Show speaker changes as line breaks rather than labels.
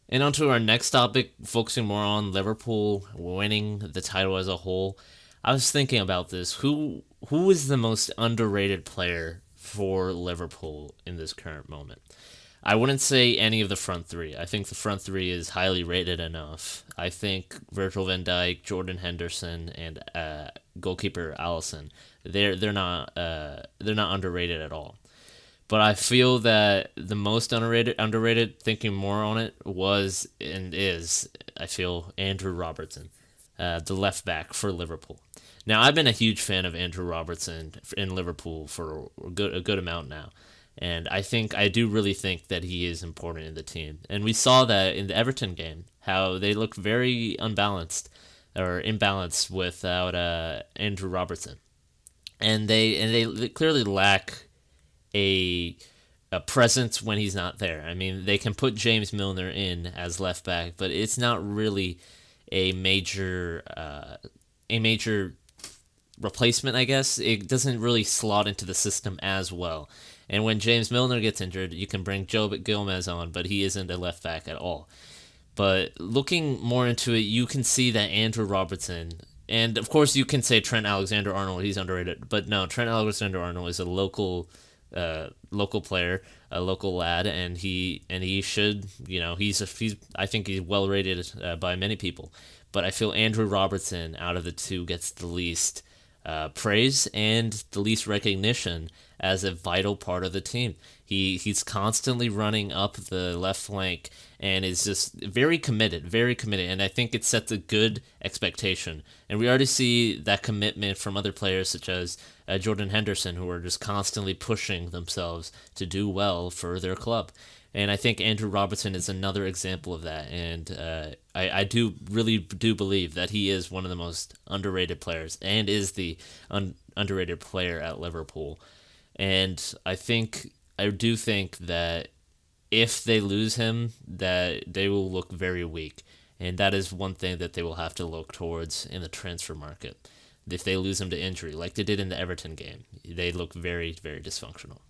And on to our next topic, focusing more on Liverpool winning the title as a whole. I was thinking about this. Who is the most underrated player for Liverpool in this current moment? I wouldn't say any of the front three. I think the front three is highly rated enough. I think Virgil van Dijk, Jordan Henderson, and goalkeeper Allison. They're not underrated at all. But I feel that the most underrated, thinking more on it, was and is, I feel, Andrew Robertson, the left back for Liverpool. Now, I've been a huge fan of Andrew Robertson in Liverpool for a good amount now. And I do really think that he is important in the team. And we saw that in the Everton game, how they looked very unbalanced or imbalanced without Andrew Robertson. And they clearly lack a a presence when he's not there. I mean, they can put James Milner in as left back, but it's not really a major a major replacement. I guess it doesn't really slot into the system as well. And when James Milner gets injured, you can bring Joe Gomez on, but he isn't a left back at all. But looking more into it, you can see that Andrew Robertson, and of course you can say Trent Alexander-Arnold, he's underrated, but no, Trent Alexander-Arnold is a local player, a local lad, and he should, he's I think he's well rated by many people, but I feel Andrew Robertson out of the two gets the least praise and the least recognition as a vital part of the team. He's constantly running up the left flank and is just very committed, and I think it sets a good expectation. And we already see that commitment from other players such as Jordan Henderson, who are just constantly pushing themselves to do well for their club. And I think Andrew Robertson is another example of that. And I do really do believe that he is one of the most underrated players and is the underrated player at Liverpool. And I do think that if they lose him, that they will look very weak. And that is one thing that they will have to look towards in the transfer market. If they lose him to injury, like they did in the Everton game, they look very, very dysfunctional.